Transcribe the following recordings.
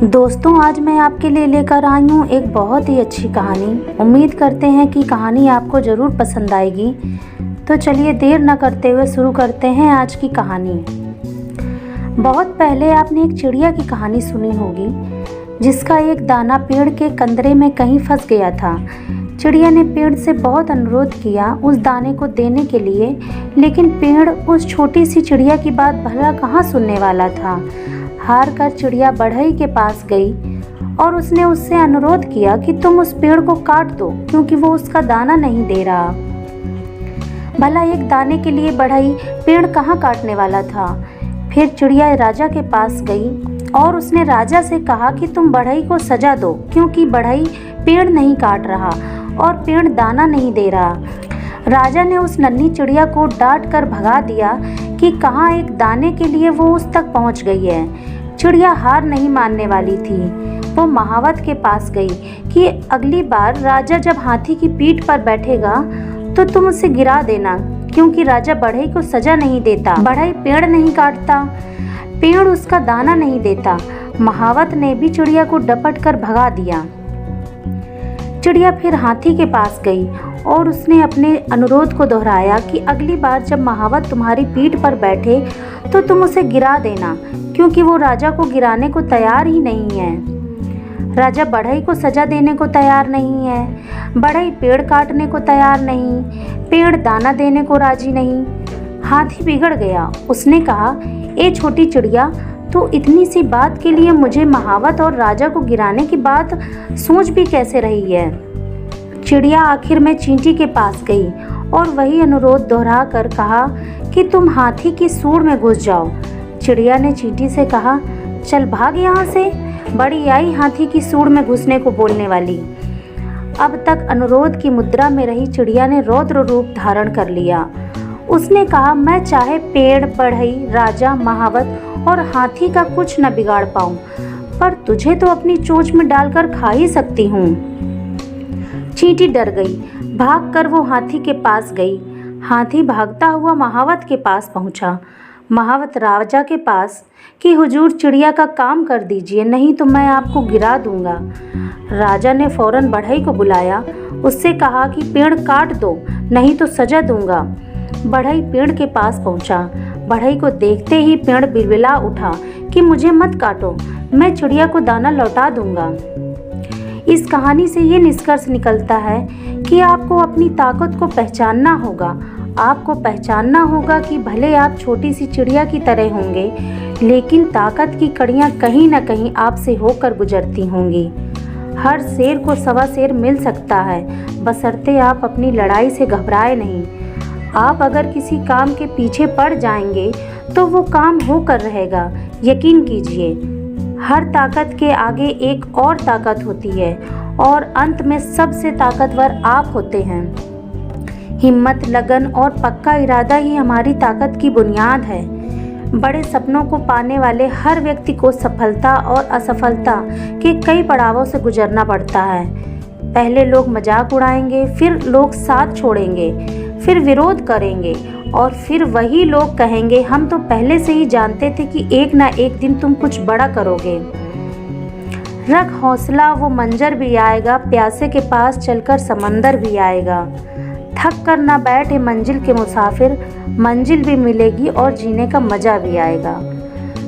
दोस्तों, आज मैं आपके लिए लेकर आई हूँ एक बहुत ही अच्छी कहानी। उम्मीद करते हैं कि कहानी आपको ज़रूर पसंद आएगी। तो चलिए देर न करते हुए शुरू करते हैं आज की कहानी। बहुत पहले आपने एक चिड़िया की कहानी सुनी होगी, जिसका एक दाना पेड़ के कंदरे में कहीं फंस गया था। चिड़िया ने पेड़ से बहुत अनुरोध किया उस दाने को देने के लिए, लेकिन पेड़ उस छोटी सी चिड़िया की बात भला कहाँ सुनने वाला था। हार कर चिड़िया बढ़ई के पास गई और उसने उससे अनुरोध किया कि तुम उस पेड़ को काट दो, क्योंकि वो उसका दाना नहीं दे रहा। भला एक दाने के लिए बढ़ई पेड़ कहाँ काटने वाला था। फिर चिड़िया राजा के पास गई और उसने राजा से कहा कि तुम बढ़ई को सजा दो, क्योंकि बढ़ई पेड़ नहीं काट रहा और पेड़ दाना नहीं दे रहा। राजा ने उस नन्ही चिड़िया को डांट कर भगा दिया कि कहाँ एक दाने के लिए वो उस तक पहुँच गई है। चिड़िया हार नहीं मानने वाली थी। वो महावत के पास गई कि अगली बार राजा जब हाथी की पीठ पर बैठेगा तो तुम उसे गिरा देना, क्योंकि राजा बढ़ई को सजा नहीं देता। बढ़ई पेड़ नहीं काटता, पेड़ उसका दाना नहीं देता। महावत ने भी चिड़िया को डपट कर भगा दिया। चिड़िया फिर हाथी के पास गई और उसने अपने अनुरोध को दोहराया कि अगली बार जब महावत तुम्हारी पीठ पर बैठे तो तुम उसे गिरा देना, क्योंकि वो राजा को गिराने को तैयार ही नहीं है। राजा बढ़ई को सजा देने को तैयार नहीं है, बढ़ई पेड़ काटने को तैयार नहीं, पेड़ दाना देने को राजी नहीं। हाथी बिगड़ गया। उसने कहा, ए छोटी चिड़िया, तो इतनी सी बात के लिए मुझे महावत और राजा को गिराने की बात सोच भी कैसे रही है। चिड़िया आखिर में चींटी के पास गई और वही अनुरोध दोहरा कर कहा कि तुम हाथी की सूंड में घुस जाओ। चिड़िया ने चींटी से कहा, चल भाग यहाँ से। बड़ी आई हाथी की सूंड में घुसने को बोलने वाली। अब तक अनुरोध की मुद्रा में रही चिड़िया ने रौद्र रूप धारण कर लिया। उसने कहा, मैं चाहे पेड़, बढ़ई, राजा, महावत और हाथी का कुछ न बिगाड़ पाऊं, पर तुझे तो अपनी चोंच में डालकर खा ही सकती हूँ। चींटी डर गई। भागकर वो हाथी के पास गई। हाथी भागता हुआ महावत के पास पहुंचा। महावत राजा के पास कि हुजूर, चिड़िया का काम कर दीजिए, नहीं तो मैं आपको गिरा दूंगा। राजा ने फौरन बढ़ई को बुलाया। उससे कहा कि पेड़ काट दो, नहीं तो सजा दूंगा। बढ़ई पेड़ के पास पहुंचा। बढ़ई को देखते ही पेड़ बिलबिला उठा कि मुझे मत काटो, मैं चिड़िया को दाना लौटा दूंगा। इस कहानी से ये निष्कर्ष निकलता है कि आपको अपनी ताकत को पहचानना होगा। आपको पहचानना होगा कि भले आप छोटी सी चिड़िया की तरह होंगे, लेकिन ताकत की कड़ियाँ कहीं न कहीं आपसे होकर गुजरती होंगी। हर शेर को सवा शेर मिल सकता है, बशर्ते आप अपनी लड़ाई से घबराए नहीं। आप अगर किसी काम के पीछे पड़ जाएंगे तो वो काम होकर रहेगा। यकीन कीजिए, हर ताकत के आगे एक और ताकत होती है और अंत में सबसे ताकतवर आप होते हैं। हिम्मत, लगन और पक्का इरादा ही हमारी ताकत की बुनियाद है। बड़े सपनों को पाने वाले हर व्यक्ति को सफलता और असफलता के कई पड़ावों से गुजरना पड़ता है। पहले लोग मजाक उड़ाएंगे, फिर लोग साथ छोड़ेंगे, फिर विरोध करेंगे और फिर वही लोग कहेंगे, हम तो पहले से ही जानते थे कि एक ना एक दिन तुम कुछ बड़ा करोगे। रख हौसला, वो मंजर भी आएगा, प्यासे के पास चलकर समंदर भी आएगा। थक कर ना बैठे मंजिल के मुसाफिर, मंजिल भी मिलेगी और जीने का मज़ा भी आएगा।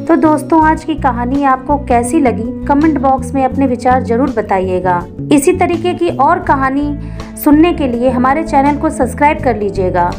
तो दोस्तों, आज की कहानी आपको कैसी लगी, कमेंट बॉक्स में अपने विचार ज़रूर बताइएगा। इसी तरीके की और कहानी सुनने के लिए हमारे चैनल को सब्सक्राइब कर लीजिएगा।